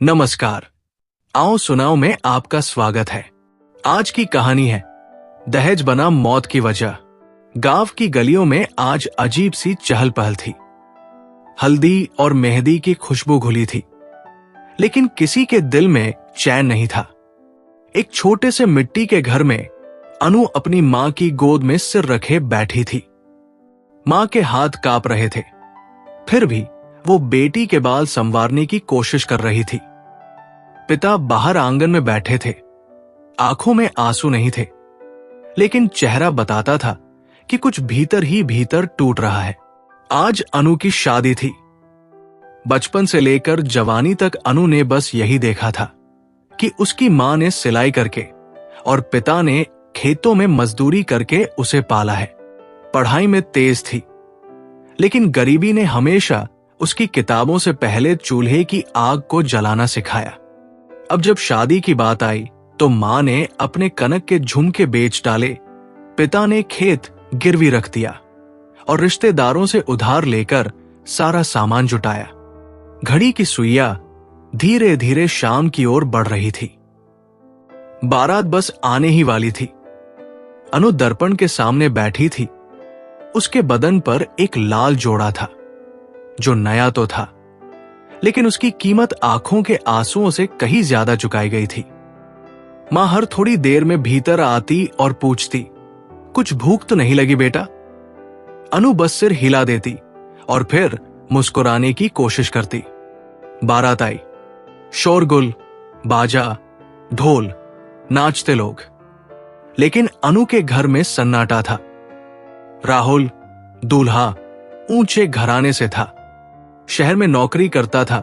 नमस्कार। आओ सुनाओ में आपका स्वागत है। आज की कहानी है दहेज बना मौत की वजह। गांव की गलियों में आज अजीब सी चहल पहल थी। हल्दी और मेहंदी की खुशबू घुली थी, लेकिन किसी के दिल में चैन नहीं था। एक छोटे से मिट्टी के घर में अनु अपनी मां की गोद में सिर रखे बैठी थी। मां के हाथ कांप रहे थे, फिर भी वो बेटी के बाल संवारने की कोशिश कर रही थी। पिता बाहर आंगन में बैठे थे। आंखों में आंसू नहीं थे, लेकिन चेहरा बताता था कि कुछ भीतर ही भीतर टूट रहा है। आज अनु की शादी थी। बचपन से लेकर जवानी तक अनु ने बस यही देखा था कि उसकी मां ने सिलाई करके और पिता ने खेतों में मजदूरी करके उसे पाला है। पढ़ाई में तेज थी, लेकिन गरीबी ने हमेशा उसकी किताबों से पहले चूल्हे की आग को जलाना सिखाया। अब जब शादी की बात आई तो मां ने अपने कनक के झुमके बेच डाले, पिता ने खेत गिरवी रख दिया और रिश्तेदारों से उधार लेकर सारा सामान जुटाया। घड़ी की सुइयां धीरे धीरे शाम की ओर बढ़ रही थी। बारात बस आने ही वाली थी। अनु दर्पण के सामने बैठी थी। उसके बदन पर एक लाल जोड़ा था, जो नया तो था, लेकिन उसकी कीमत आंखों के आंसुओं से कहीं ज्यादा चुकाई गई थी। मां हर थोड़ी देर में भीतर आती और पूछती, कुछ भूख तो नहीं लगी बेटा? अनु बस सिर हिला देती और फिर मुस्कुराने की कोशिश करती। बारात आई। शोरगुल, बाजा, ढोल, नाचते लोग, लेकिन अनु के घर में सन्नाटा था। राहुल दूल्हा ऊंचे घराने से था, शहर में नौकरी करता था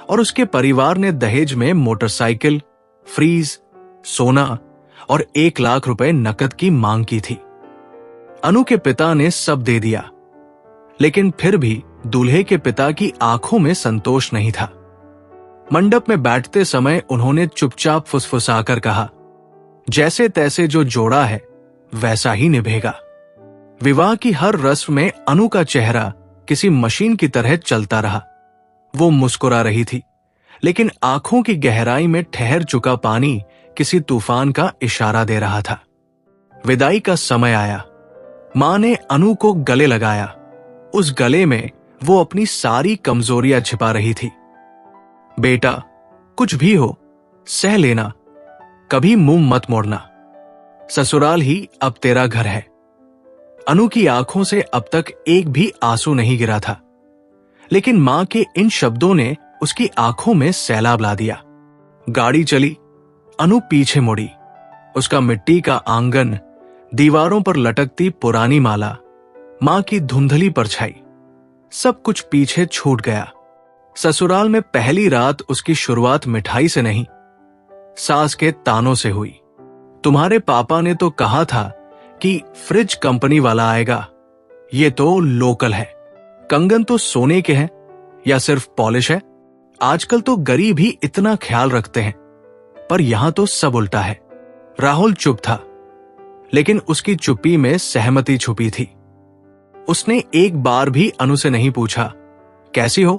और उसके परिवार ने दहेज में मोटरसाइकिल, फ्रीज, सोना और 1 लाख रुपए नकद की मांग की थी। अनु के पिता ने सब दे दिया, लेकिन फिर भी दूल्हे के पिता की आंखों में संतोष नहीं था। मंडप में बैठते समय उन्होंने चुपचाप फुसफुसाकर कहा, जैसे तैसे जो जोड़ा है वैसा ही निभेगा। विवाह की हर रस्म में अनु का चेहरा किसी मशीन की तरह चलता रहा। वो मुस्कुरा रही थी, लेकिन आंखों की गहराई में ठहर चुका पानी किसी तूफान का इशारा दे रहा था। विदाई का समय आया। मां ने अनु को गले लगाया। उस गले में वो अपनी सारी कमजोरियां छिपा रही थी। बेटा, कुछ भी हो सह लेना, कभी मुंह मत मोड़ना। ससुराल ही अब तेरा घर है। अनु की आंखों से अब तक एक भी आंसू नहीं गिरा था, लेकिन मां के इन शब्दों ने उसकी आंखों में सैलाब ला दिया। गाड़ी चली। अनु पीछे मुड़ी। उसका मिट्टी का आंगन, दीवारों पर लटकती पुरानी माला, मां की धुंधली परछाई, सब कुछ पीछे छूट गया। ससुराल में पहली रात उसकी शुरुआत मिठाई से नहीं, सास के तानों से हुई। तुम्हारे पापा ने तो कहा था कि फ्रिज कंपनी वाला आएगा, ये तो लोकल है। कंगन तो सोने के हैं या सिर्फ पॉलिश है? आजकल तो गरीब ही इतना ख्याल रखते हैं, पर यहां तो सब उल्टा है। राहुल चुप था, लेकिन उसकी चुप्पी में सहमति छुपी थी। उसने एक बार भी अनु से नहीं पूछा, कैसी हो?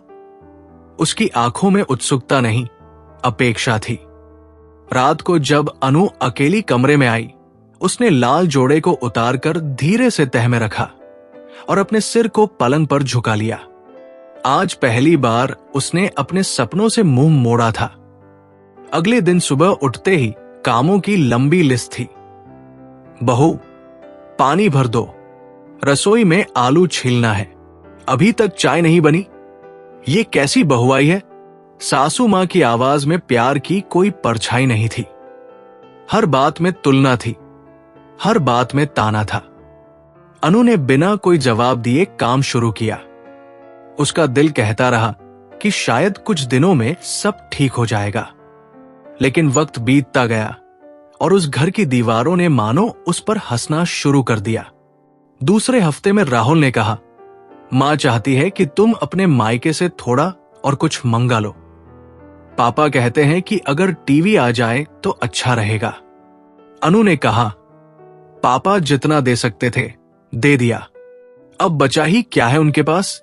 उसकी आंखों में उत्सुकता नहीं, अपेक्षा थी। रात को जब अनु अकेली कमरे में आई, उसने लाल जोड़े को उतारकर धीरे से तह में रखा और अपने सिर को पलंग पर झुका लिया। आज पहली बार उसने अपने सपनों से मुंह मोड़ा था। अगले दिन सुबह उठते ही कामों की लंबी लिस्ट थी। बहू, पानी भर दो, रसोई में आलू छीलना है, अभी तक चाय नहीं बनी। ये कैसी बहू आई है? सासू मां की आवाज में प्यार की कोई परछाई नहीं थी। हर बात में तुलना थी, हर बात में ताना था। अनु ने बिना कोई जवाब दिए काम शुरू किया। उसका दिल कहता रहा कि शायद कुछ दिनों में सब ठीक हो जाएगा, लेकिन वक्त बीतता गया और उस घर की दीवारों ने मानो उस पर हंसना शुरू कर दिया। दूसरे हफ्ते में राहुल ने कहा, मां चाहती है कि तुम अपने मायके से थोड़ा और कुछ मंगा लो। पापा कहते हैं कि अगर टीवी आ जाए तो अच्छा रहेगा। अनु ने कहा, पापा जितना दे सकते थे दे दिया, अब बचा ही क्या है उनके पास?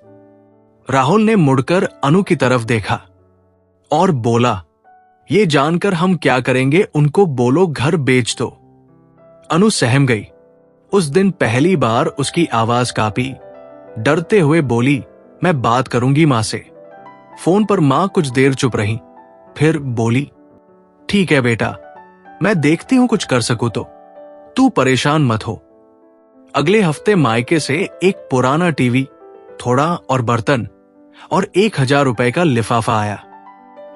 राहुल ने मुड़कर अनु की तरफ देखा और बोला, ये जानकर हम क्या करेंगे, उनको बोलो घर बेच दो। अनु सहम गई। उस दिन पहली बार उसकी आवाज कांपी। डरते हुए बोली, मैं बात करूंगी मां से। फोन पर मां कुछ देर चुप रही, फिर बोली, ठीक है बेटा, मैं देखती हूं कुछ कर सकूं तो, तू परेशान मत हो। अगले हफ्ते मायके से एक पुराना टीवी, थोड़ा और बर्तन और 1,000 रुपए का लिफाफा आया।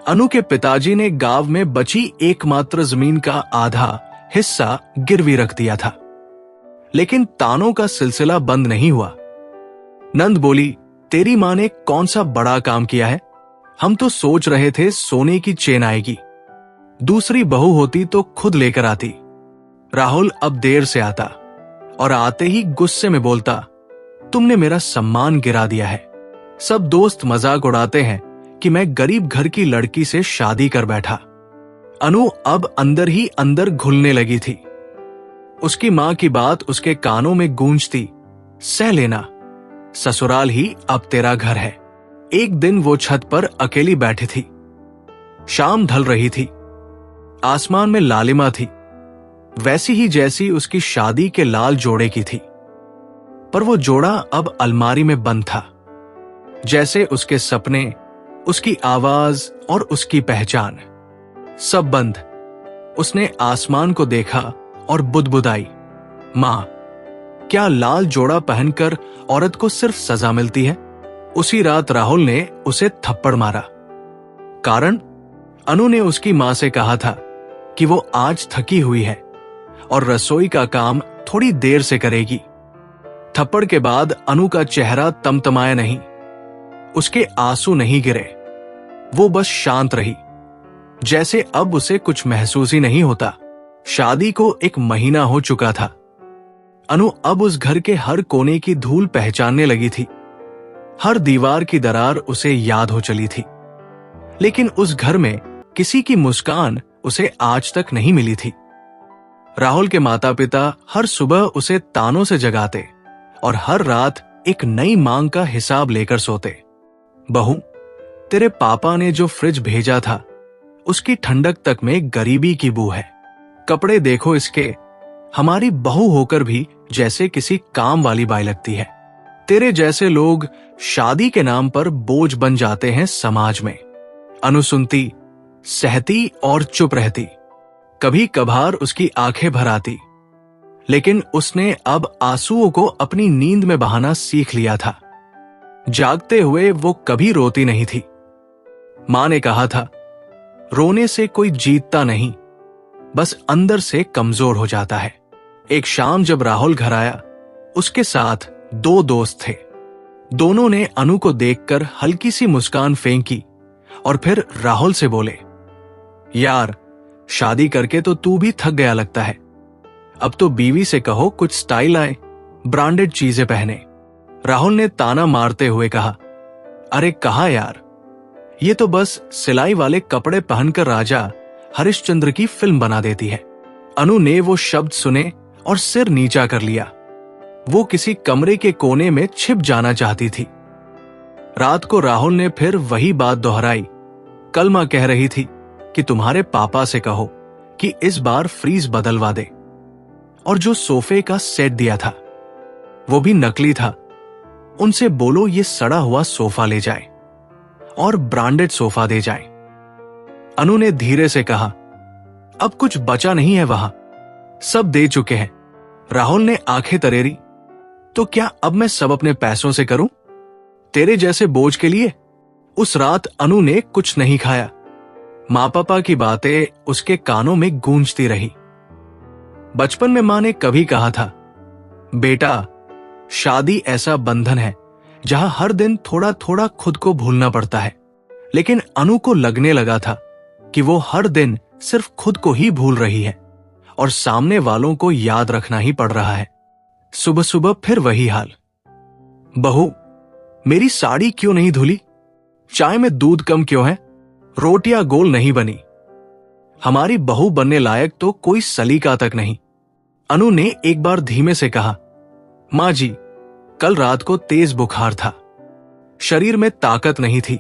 अनु के पिताजी ने गांव में बची एकमात्र जमीन का आधा हिस्सा गिरवी रख दिया था। लेकिन तानों का सिलसिला बंद नहीं हुआ। नंद बोली, तेरी मां ने कौन सा बड़ा काम किया है? हम तो सोच रहे थे सोने की चेन आएगी, दूसरी बहू होती तो खुद लेकर आती। राहुल अब देर से आता और आते ही गुस्से में बोलता, तुमने मेरा सम्मान गिरा दिया है। सब दोस्त मजाक उड़ाते हैं कि मैं गरीब घर की लड़की से शादी कर बैठा। अनु अब अंदर ही अंदर घुलने लगी थी। उसकी मां की बात उसके कानों में गूंजती, सह लेना, ससुराल ही अब तेरा घर है। एक दिन वो छत पर अकेली बैठी थी। शाम ढल रही थी, आसमान में लालिमा थी, वैसी ही जैसी उसकी शादी के लाल जोड़े की थी। पर वो जोड़ा अब अलमारी में बंद था। जैसे उसके सपने, उसकी आवाज और उसकी पहचान, सब बंद। उसने आसमान को देखा और बुदबुदाई, मां, क्या लाल जोड़ा पहनकर औरत को सिर्फ सजा मिलती है? उसी रात राहुल ने उसे थप्पड़ मारा। कारण, अनु ने उसकी मां से कहा था कि वो आज थकी हुई है और रसोई का काम थोड़ी देर से करेगी। थप्पड़ के बाद अनु का चेहरा तमतमाया नहीं, उसके आंसू नहीं गिरे, वो बस शांत रही, जैसे अब उसे कुछ महसूस ही नहीं होता। शादी को 1 महीना हो चुका था। अनु अब उस घर के हर कोने की धूल पहचानने लगी थी। हर दीवार की दरार उसे याद हो चली थी। लेकिन उस घर में किसी की मुस्कान उसे आज तक नहीं मिली थी। राहुल के माता पिता हर सुबह उसे तानों से जगाते और हर रात एक नई मांग का हिसाब लेकर सोते। बहू, तेरे पापा ने जो फ्रिज भेजा था, उसकी ठंडक तक में गरीबी की बू है। कपड़े देखो इसके, हमारी बहू होकर भी जैसे किसी काम वाली बाई लगती है। तेरे जैसे लोग शादी के नाम पर बोझ बन जाते हैं समाज में। अनु सुनती, सहती और चुप रहती। कभी कभार उसकी आंखें भर आती, लेकिन उसने अब आंसुओं को अपनी नींद में बहाना सीख लिया था। जागते हुए वो कभी रोती नहीं थी। मां ने कहा था, रोने से कोई जीतता नहीं, बस अंदर से कमजोर हो जाता है। एक शाम जब राहुल घर आया, उसके साथ 2 दोस्त थे। दोनों ने अनु को देखकर हल्की सी मुस्कान फेंकी और फिर राहुल से बोले, यार, शादी करके तो तू भी थक गया लगता है। अब तो बीवी से कहो कुछ स्टाइल आए, ब्रांडेड चीजें पहने। राहुल ने ताना मारते हुए कहा, अरे कहा यार, ये तो बस सिलाई वाले कपड़े पहनकर राजा हरिश्चंद्र की फिल्म बना देती है। अनु ने वो शब्द सुने और सिर नीचा कर लिया। वो किसी कमरे के कोने में छिप जाना चाहती थी। रात को राहुल ने फिर वही बात दोहराई। कल मां कह रही थी कि तुम्हारे पापा से कहो कि इस बार फ्रीज बदलवा दे। और जो सोफे का सेट दिया था, वो भी नकली था। उनसे बोलो ये सड़ा हुआ सोफा ले जाए और ब्रांडेड सोफा दे जाए। अनु ने धीरे से कहा, अब कुछ बचा नहीं है वहां, सब दे चुके हैं। राहुल ने आंखें तरेरी, तो क्या अब मैं सब अपने पैसों से करूं, तेरे जैसे बोझ के लिए? उस रात अनु ने कुछ नहीं खाया। मां पापा की बातें उसके कानों में गूंजती रही। बचपन में मां ने कभी कहा था, बेटा, शादी ऐसा बंधन है जहां हर दिन थोड़ा थोड़ा खुद को भूलना पड़ता है। लेकिन अनु को लगने लगा था कि वो हर दिन सिर्फ खुद को ही भूल रही है और सामने वालों को याद रखना ही पड़ रहा है। सुबह सुबह फिर वही हाल, बहू, मेरी साड़ी क्यों नहीं धुली? चाय में दूध कम क्यों है? रोटियां गोल नहीं बनी। हमारी बहू बनने लायक तो कोई सलीका तक नहीं। अनु ने एक बार धीमे से कहा, मां जी, कल रात को तेज बुखार था, शरीर में ताकत नहीं थी।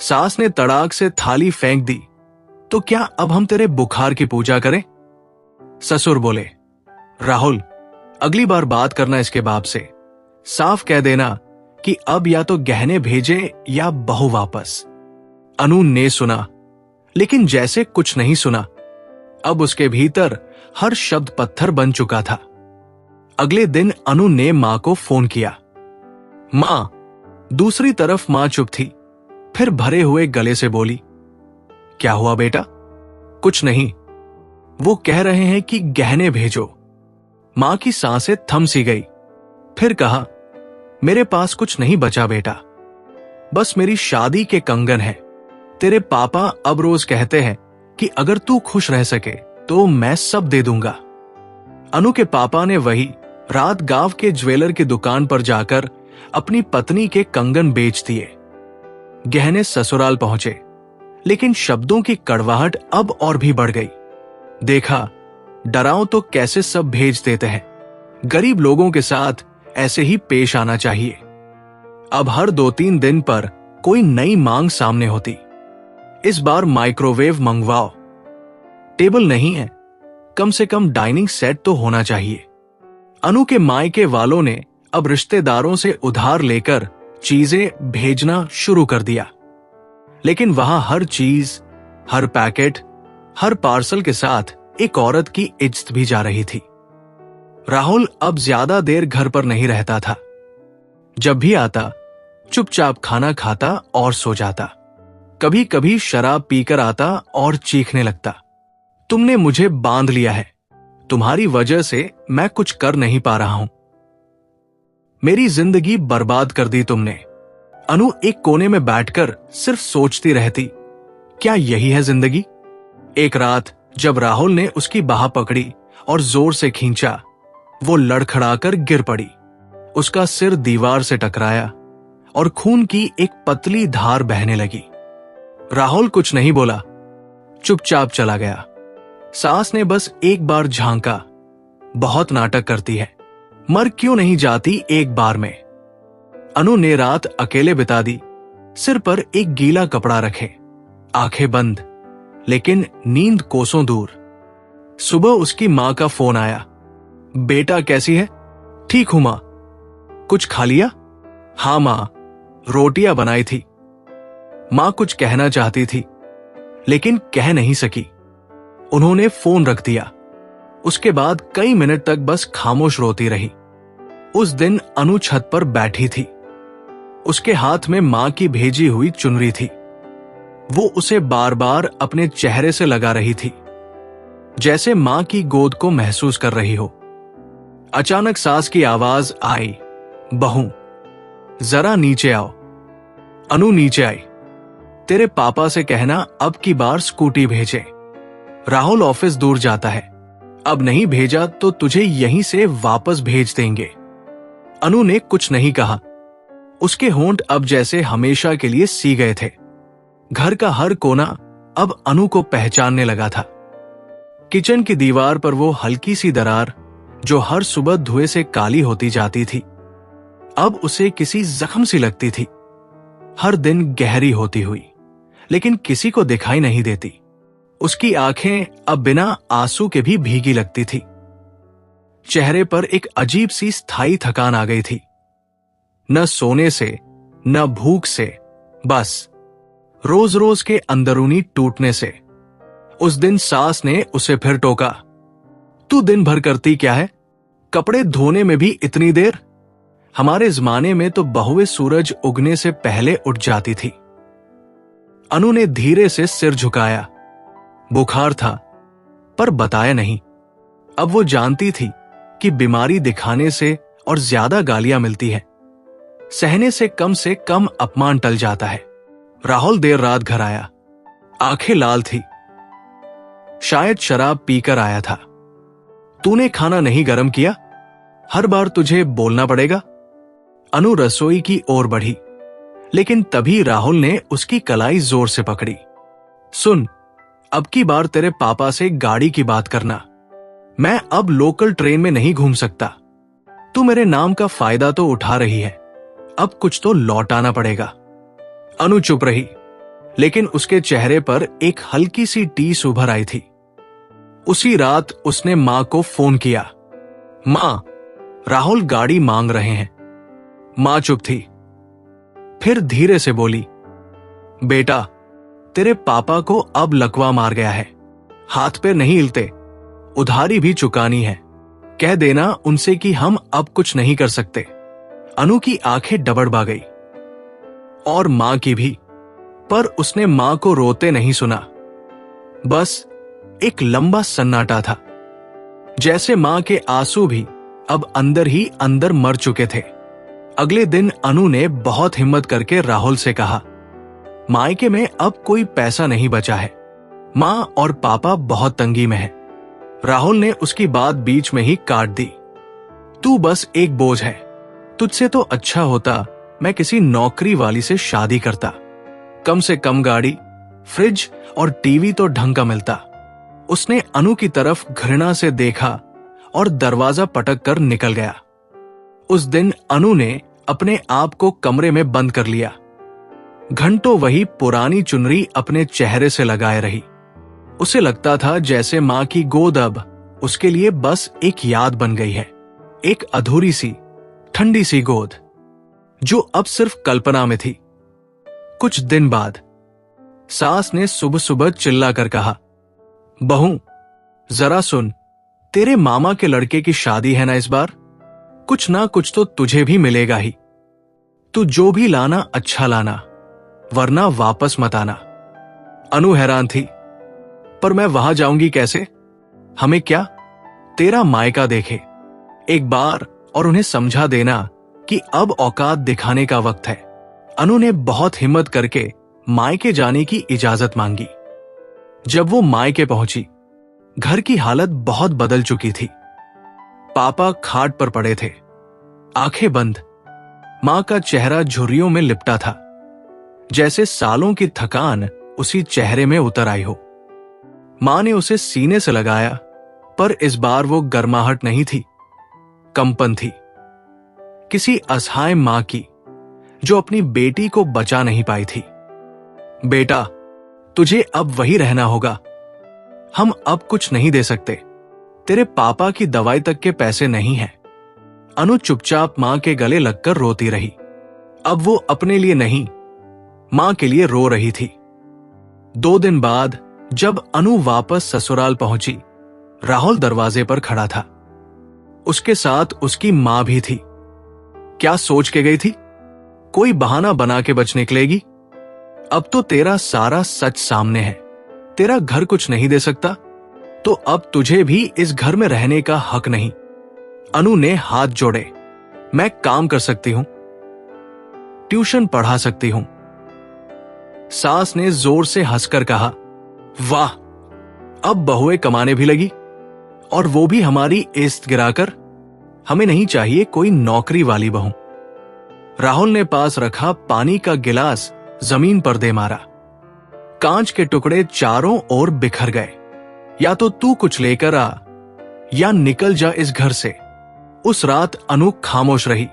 सास ने तड़ाक से थाली फेंक दी। तो क्या अब हम तेरे बुखार की पूजा करें? ससुर बोले, राहुल, अगली बार बात करना इसके बाप से। साफ कह देना कि अब या तो गहने भेजे या बहू वापस। अनु ने सुना, लेकिन जैसे कुछ नहीं सुना। अब उसके भीतर हर शब्द पत्थर बन चुका था। अगले दिन अनु ने मां को फोन किया। मां। दूसरी तरफ मां चुप थी, फिर भरे हुए गले से बोली, क्या हुआ बेटा? कुछ नहीं, वो कह रहे हैं कि गहने भेजो। मां की सांसें थम सी गई। फिर कहा, मेरे पास कुछ नहीं बचा बेटा, बस मेरी शादी के कंगन है। तेरे पापा अब रोज कहते हैं कि अगर तू खुश रह सके तो मैं सब दे दूंगा। अनु के पापा ने वही रात गांव के ज्वेलर की दुकान पर जाकर अपनी पत्नी के कंगन बेच दिए। गहने ससुराल पहुंचे, लेकिन शब्दों की कड़वाहट अब और भी बढ़ गई। देखा, डराओ तो कैसे सब भेज देते हैं। गरीब लोगों के साथ ऐसे ही पेश आना चाहिए। अब हर 2-3 दिन पर कोई नई मांग सामने होती। इस बार माइक्रोवेव मंगवाओ। टेबल नहीं है, कम से कम डाइनिंग सेट तो होना चाहिए। अनु के मायके वालों ने अब रिश्तेदारों से उधार लेकर चीजें भेजना शुरू कर दिया, लेकिन वहां हर चीज, हर पैकेट, हर पार्सल के साथ एक औरत की इज्जत भी जा रही थी। राहुल अब ज्यादा देर घर पर नहीं रहता था। जब भी आता, चुपचाप खाना खाता और सो जाता। कभी कभी शराब पीकर आता और चीखने लगता, तुमने मुझे बांध लिया है, तुम्हारी वजह से मैं कुछ कर नहीं पा रहा हूं, मेरी जिंदगी बर्बाद कर दी तुमने। अनु एक कोने में बैठकर सिर्फ सोचती रहती, क्या यही है जिंदगी? एक रात जब राहुल ने उसकी बाह पकड़ी और जोर से खींचा, वो लड़खड़ाकर गिर पड़ी। उसका सिर दीवार से टकराया और खून की एक पतली धार बहने लगी। राहुल कुछ नहीं बोला, चुपचाप चला गया। सास ने बस एक बार झांका, बहुत नाटक करती है, मर क्यों नहीं जाती एक बार में। अनु ने रात अकेले बिता दी, सिर पर एक गीला कपड़ा रखे, आंखें बंद, लेकिन नींद कोसों दूर। सुबह उसकी मां का फोन आया, बेटा कैसी है? ठीक हूं मां। कुछ खा लिया? हाँ मां, रोटियां बनाई थी। मां कुछ कहना चाहती थी, लेकिन कह नहीं सकी। उन्होंने फोन रख दिया। उसके बाद कई मिनट तक बस खामोश रोती रही। उस दिन अनु छत पर बैठी थी। उसके हाथ में मां की भेजी हुई चुनरी थी। वो उसे बार बार अपने चेहरे से लगा रही थी, जैसे मां की गोद को महसूस कर रही हो। अचानक सास की आवाज आई, बहू जरा नीचे आओ। अनु नीचे आई। तेरे पापा से कहना अब की बार स्कूटी भेजे। राहुल ऑफिस दूर जाता है, अब नहीं भेजा तो तुझे यहीं से वापस भेज देंगे। अनु ने कुछ नहीं कहा। उसके होंठ अब जैसे हमेशा के लिए सी गए थे। घर का हर कोना अब अनु को पहचानने लगा था। किचन की दीवार पर वो हल्की सी दरार जो हर सुबह धुएं से काली होती जाती थी, अब उसे किसी जख्म सी लगती थी। हर दिन गहरी होती हुई, लेकिन किसी को दिखाई नहीं देती। उसकी आंखें अब बिना आंसू के भी भीगी लगती थी। चेहरे पर एक अजीब सी स्थायी थकान आ गई थी, न सोने से, न भूख से, बस रोज रोज के अंदरूनी टूटने से। उस दिन सास ने उसे फिर टोका, तू दिन भर करती क्या है? कपड़े धोने में भी इतनी देर? हमारे जमाने में तो बहुएं सूरज उगने से पहले उठ जाती थी। अनु ने धीरे से सिर झुकाया। बुखार था, पर बताया नहीं। अब वो जानती थी कि बीमारी दिखाने से और ज्यादा गालियां मिलती है, सहने से कम अपमान टल जाता है। राहुल देर रात घर आया, आंखें लाल थी, शायद शराब पीकर आया था। तूने खाना नहीं गर्म किया? हर बार तुझे बोलना पड़ेगा। अनु रसोई की ओर बढ़ी, लेकिन तभी राहुल ने उसकी कलाई जोर से पकड़ी। सुन, अब की बार तेरे पापा से गाड़ी की बात करना। मैं अब लोकल ट्रेन में नहीं घूम सकता। तू मेरे नाम का फायदा तो उठा रही है, अब कुछ तो लौटाना पड़ेगा। अनु चुप रही। लेकिन उसके चेहरे पर एक हल्की सी टीस उभर आई थी। उसी रात उसने मां को फोन किया। मां, राहुल गाड़ी मांग रहे हैं। मां चुप थी, फिर धीरे से बोली, बेटा, तेरे पापा को अब लकवा मार गया है, हाथ पैर नहीं हिलते, उधारी भी चुकानी है। कह देना उनसे कि हम अब कुछ नहीं कर सकते। अनु की आंखें डबडबा गई, और मां की भी, पर उसने मां को रोते नहीं सुना। बस एक लंबा सन्नाटा था, जैसे मां के आंसू भी अब अंदर ही अंदर मर चुके थे। अगले दिन अनु ने बहुत हिम्मत करके राहुल से कहा, मायके में अब कोई पैसा नहीं बचा है, मां और पापा बहुत तंगी में हैं। राहुल ने उसकी बात बीच में ही काट दी। तू बस एक बोझ है, तुझसे तो अच्छा होता मैं किसी नौकरी वाली से शादी करता। कम से कम गाड़ी, फ्रिज और टीवी तो ढंग का मिलता। उसने अनु की तरफ घृणा से देखा और दरवाजा पटक कर निकल गया। उस दिन अनु ने अपने आप को कमरे में बंद कर लिया। घंटों वही पुरानी चुनरी अपने चेहरे से लगाए रही। उसे लगता था जैसे मां की गोद अब उसके लिए बस एक याद बन गई है, एक अधूरी सी ठंडी सी गोद जो अब सिर्फ कल्पना में थी। कुछ दिन बाद सास ने सुबह सुबह चिल्ला कर कहा, बहू, जरा सुन, तेरे मामा के लड़के की शादी है ना इस बार, कुछ ना कुछ तो तुझे भी मिलेगा ही। तू जो भी लाना अच्छा लाना, वरना वापस मत आना। अनु हैरान थी, पर मैं वहां जाऊंगी कैसे? हमें क्या, तेरा मायका देखे एक बार और उन्हें समझा देना कि अब औकात दिखाने का वक्त है। अनु ने बहुत हिम्मत करके मायके जाने की इजाजत मांगी। जब वो मायके पहुंची, घर की हालत बहुत बदल चुकी थी। पापा खाट पर पड़े थे, आंखें बंद। मां का चेहरा झुर्रियों में लिपटा था, जैसे सालों की थकान उसी चेहरे में उतर आई हो। मां ने उसे सीने से लगाया, पर इस बार वो गर्माहट नहीं थी, कंपन थी, किसी असहाय मां की जो अपनी बेटी को बचा नहीं पाई थी। बेटा, तुझे अब वही रहना होगा, हम अब कुछ नहीं दे सकते, तेरे पापा की दवाई तक के पैसे नहीं हैं। अनु चुपचाप मां के गले लगकर रोती रही। अब वो अपने लिए नहीं, मां के लिए रो रही थी। 2 दिन बाद जब अनु वापस ससुराल पहुंची, राहुल दरवाजे पर खड़ा था। उसके साथ उसकी मां भी थी। क्या सोच के गई थी? कोई बहाना बना के बच निकलेगी? अब तो तेरा सारा सच सामने है। तेरा घर कुछ नहीं दे सकता, तो अब तुझे भी इस घर में रहने का हक नहीं। अनु ने हाथ जोड़े, मैं काम कर सकती हूं, ट्यूशन पढ़ा सकती हूं। सास ने जोर से हंसकर कहा, वाह, अब बहुएं कमाने भी लगी, और वो भी हमारी इज्जत गिराकर। हमें नहीं चाहिए कोई नौकरी वाली बहू। राहुल ने पास रखा पानी का गिलास जमीन पर दे मारा। कांच के टुकड़े चारों ओर बिखर गए। या तो तू कुछ लेकर आ, या निकल जा इस घर से। उस रात अनु खामोश रही।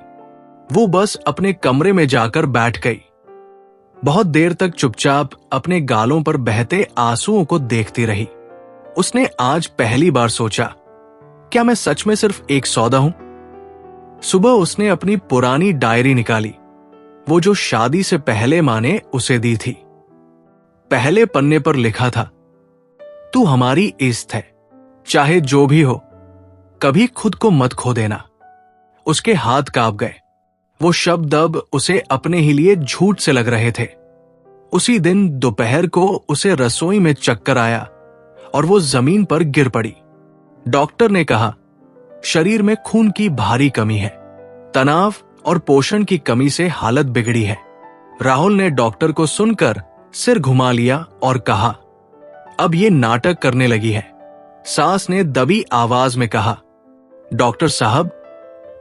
वो बस अपने कमरे में जाकर बैठ गई। बहुत देर तक चुपचाप अपने गालों पर बहते आंसुओं को देखती रही। उसने आज पहली बार सोचा, क्या मैं सच में सिर्फ एक सौदा हूं? सुबह उसने अपनी पुरानी डायरी निकाली, वो जो शादी से पहले मां ने उसे दी थी। पहले पन्ने पर लिखा था, तू हमारी इज्जत है, चाहे जो भी हो, कभी खुद को मत खो देना। उसके हाथ कांप गए। वो शब्द अब उसे अपने ही लिए झूठ से लग रहे थे। उसी दिन दोपहर को उसे रसोई में चक्कर आया और वो जमीन पर गिर पड़ी। डॉक्टर ने कहा, शरीर में खून की भारी कमी है, तनाव और पोषण की कमी से हालत बिगड़ी है। राहुल ने डॉक्टर को सुनकर सिर घुमा लिया और कहा, अब ये नाटक करने लगी है। सास ने दबी आवाज में कहा, डॉक्टर साहब,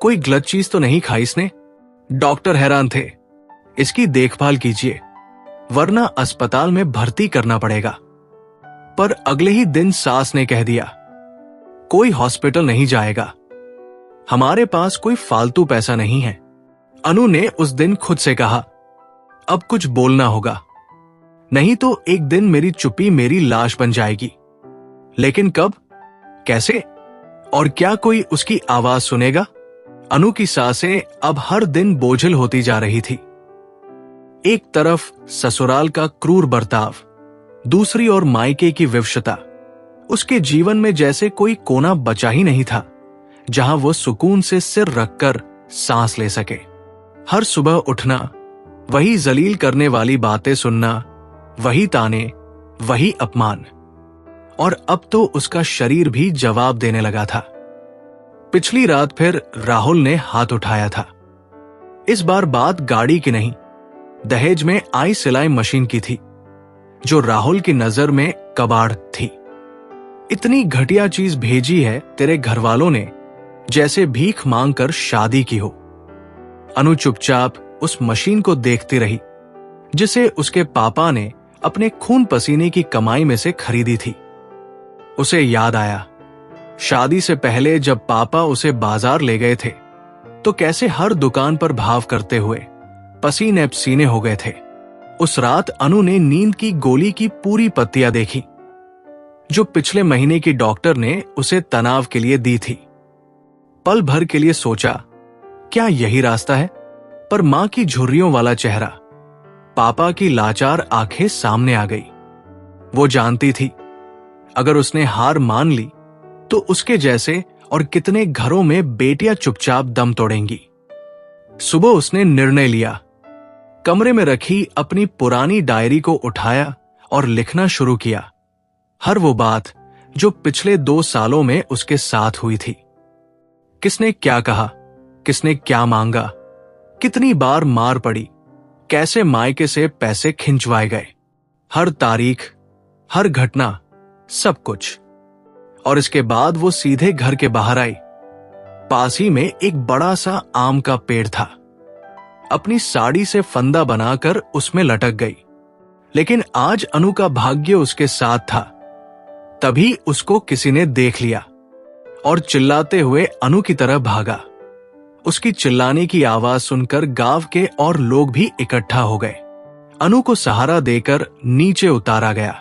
कोई गलत चीज तो नहीं खाई इसने? डॉक्टर हैरान थे। इसकी देखभाल कीजिए, वरना अस्पताल में भर्ती करना पड़ेगा। पर अगले ही दिन सास ने कह दिया, कोई हॉस्पिटल नहीं जाएगा, हमारे पास कोई फालतू पैसा नहीं है। अनु ने उस दिन खुद से कहा, अब कुछ बोलना होगा, नहीं तो एक दिन मेरी चुप्पी मेरी लाश बन जाएगी। लेकिन कब, कैसे और क्या कोई उसकी आवाज सुनेगा? अनु की सांसें अब हर दिन बोझिल होती जा रही थी। एक तरफ ससुराल का क्रूर बर्ताव, दूसरी ओर मायके की विवशता। उसके जीवन में जैसे कोई कोना बचा ही नहीं था जहां वो सुकून से सिर रखकर सांस ले सके। हर सुबह उठना, वही जलील करने वाली बातें सुनना, वही ताने, वही अपमान। और अब तो उसका शरीर भी जवाब देने लगा था। पिछली रात फिर राहुल ने हाथ उठाया था। इस बार बात गाड़ी की नहीं, दहेज में आई सिलाई मशीन की थी, जो राहुल की नजर में कबाड़ थी। इतनी घटिया चीज भेजी है तेरे घरवालों ने, जैसे भीख मांगकर शादी की हो। अनु चुपचाप उस मशीन को देखती रही, जिसे उसके पापा ने अपने खून पसीने की कमाई में से खरीदी थी। उसे याद आया, शादी से पहले जब पापा उसे बाजार ले गए थे तो कैसे हर दुकान पर भाव करते हुए पसीने पसीने हो गए थे। उस रात अनु ने नींद की गोली की पूरी पत्तियां देखी, जो पिछले महीने की डॉक्टर ने उसे तनाव के लिए दी थी। पल भर के लिए सोचा, क्या यही रास्ता है? पर मां की झुर्रियों वाला चेहरा, पापा की लाचार आंखें सामने आ गई। वो जानती थी, अगर उसने हार मान ली तो उसके जैसे और कितने घरों में बेटियां चुपचाप दम तोड़ेंगी। सुबह उसने निर्णय लिया। कमरे में रखी अपनी पुरानी डायरी को उठाया और लिखना शुरू किया। हर वो बात जो पिछले 2 सालों में उसके साथ हुई थी। किसने क्या कहा, किसने क्या मांगा, कितनी बार मार पड़ी, कैसे मायके से पैसे खिंचवाए गए, हर तारीख, हर घटना, सब कुछ। और इसके बाद वो सीधे घर के बाहर आई। पास ही में एक बड़ा सा आम का पेड़ था। अपनी साड़ी से फंदा बनाकर उसमें लटक गई। लेकिन आज अनु का भाग्य उसके साथ था। तभी उसको किसी ने देख लिया और चिल्लाते हुए अनु की तरफ भागा। उसकी चिल्लाने की आवाज सुनकर गांव के और लोग भी इकट्ठा हो गए। अनु को सहारा देकर नीचे उतारा गया,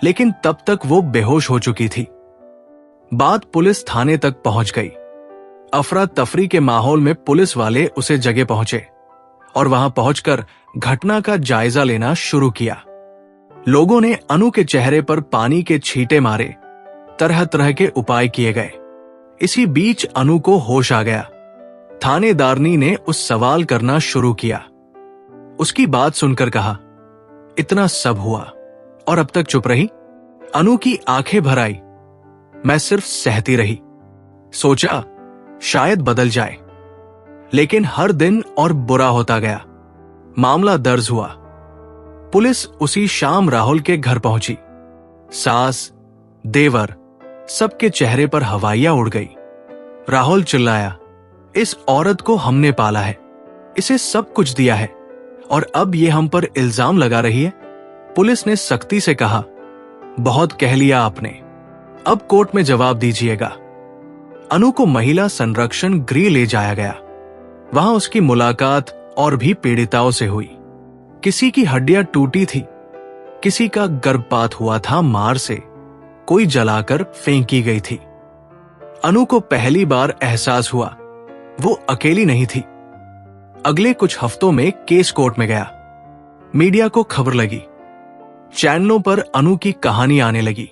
लेकिन तब तक वो बेहोश हो चुकी थी। बात पुलिस थाने तक पहुंच गई। अफरा तफरी के माहौल में पुलिस वाले उसे जगह पहुंचे और वहां पहुंचकर घटना का जायजा लेना शुरू किया। लोगों ने अनु के चेहरे पर पानी के छींटे मारे, तरह तरह के उपाय किए गए। इसी बीच अनु को होश आ गया। थानेदारनी ने उस सवाल करना शुरू किया। उसकी बात सुनकर कहा, इतना सब हुआ और अब तक चुप रही? अनु की आंखें भर आई। मैं सिर्फ सहती रही, सोचा शायद बदल जाए। लेकिन हर दिन और बुरा होता गया। मामला दर्ज हुआ। पुलिस उसी शाम राहुल के घर पहुंची। सास, देवर, सबके चेहरे पर हवाइयां उड़ गई। राहुल चिल्लाया, इस औरत को हमने पाला है, इसे सब कुछ दिया है और अब ये हम पर इल्जाम लगा रही है। पुलिस ने सख्ती से कहा, बहुत कह लिया आपने, अब कोर्ट में जवाब दीजिएगा। अनु को महिला संरक्षण गृह ले जाया गया। वहां उसकी मुलाकात और भी पीड़िताओं से हुई। किसी की हड्डियां टूटी थी, किसी का गर्भपात हुआ था मार से, कोई जलाकर फेंकी गई थी। अनु को पहली बार एहसास हुआ वो अकेली नहीं थी। अगले कुछ हफ्तों में केस कोर्ट में गया। मीडिया को खबर लगी। चैनलों पर अनु की कहानी आने लगी।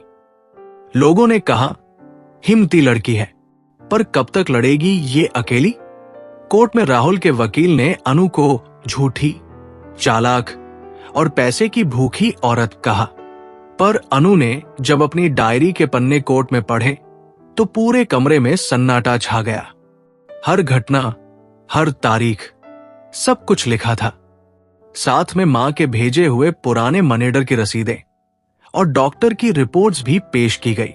लोगों ने कहा, हिम्मती लड़की है, पर कब तक लड़ेगी ये अकेली? कोर्ट में राहुल के वकील ने अनु को झूठी, चालाक और पैसे की भूखी औरत कहा। पर अनु ने जब अपनी डायरी के पन्ने कोर्ट में पढ़े तो पूरे कमरे में सन्नाटा छा गया। हर घटना, हर तारीख, सब कुछ लिखा था। साथ में मां के भेजे हुए पुराने मनीऑर्डर की रसीदें और डॉक्टर की रिपोर्ट्स भी पेश की गई।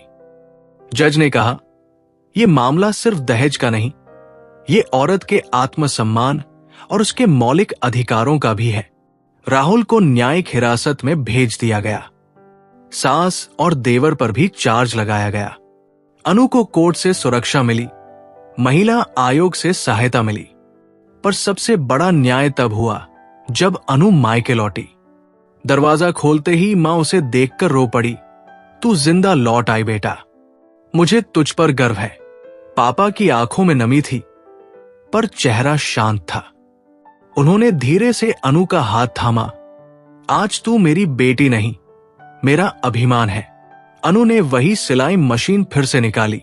जज ने कहा, यह मामला सिर्फ दहेज का नहीं, ये औरत के आत्मसम्मान और उसके मौलिक अधिकारों का भी है। राहुल को न्यायिक हिरासत में भेज दिया गया। सास और देवर पर भी चार्ज लगाया गया। अनु को कोर्ट से सुरक्षा मिली, महिला आयोग से सहायता मिली, पर सबसे बड़ा न्याय तब हुआ जब अनु मायके लौटी। दरवाजा खोलते ही मां उसे देखकर रो पड़ी। तू जिंदा लौट आई बेटा, मुझे तुझ पर गर्व है। पापा की आंखों में नमी थी, पर चेहरा शांत था। उन्होंने धीरे से अनु का हाथ थामा। आज तू मेरी बेटी नहीं, मेरा अभिमान है। अनु ने वही सिलाई मशीन फिर से निकाली,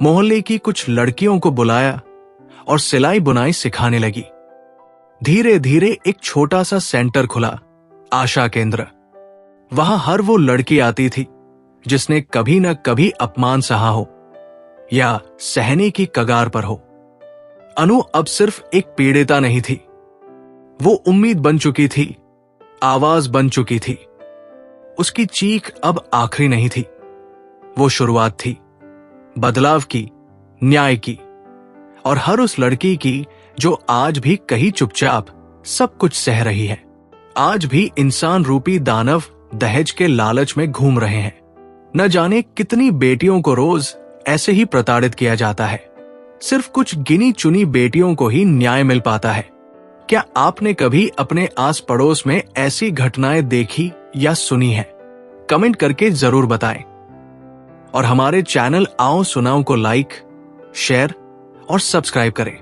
मोहल्ले की कुछ लड़कियों को बुलाया और सिलाई बुनाई सिखाने लगी। धीरे धीरे एक छोटा सा सेंटर खुला, आशा केंद्र। वहां हर वो लड़की आती थी जिसने कभी न कभी अपमान सहा हो या सहने की कगार पर हो। अनु अब सिर्फ एक पीड़िता नहीं थी, वो उम्मीद बन चुकी थी, आवाज बन चुकी थी। उसकी चीख अब आखिरी नहीं थी, वो शुरुआत थी बदलाव की, न्याय की, और हर उस लड़की की जो आज भी कहीं चुपचाप सब कुछ सह रही है। आज भी इंसान रूपी दानव दहेज के लालच में घूम रहे हैं। न जाने कितनी बेटियों को रोज ऐसे ही प्रताड़ित किया जाता है। सिर्फ कुछ गिनी चुनी बेटियों को ही न्याय मिल पाता है। क्या आपने कभी अपने आस पड़ोस में ऐसी घटनाएं देखी या सुनी है? कमेंट करके जरूर बताएं। और हमारे चैनल आओ सुनाओ को लाइक, शेयर और सब्सक्राइब करें।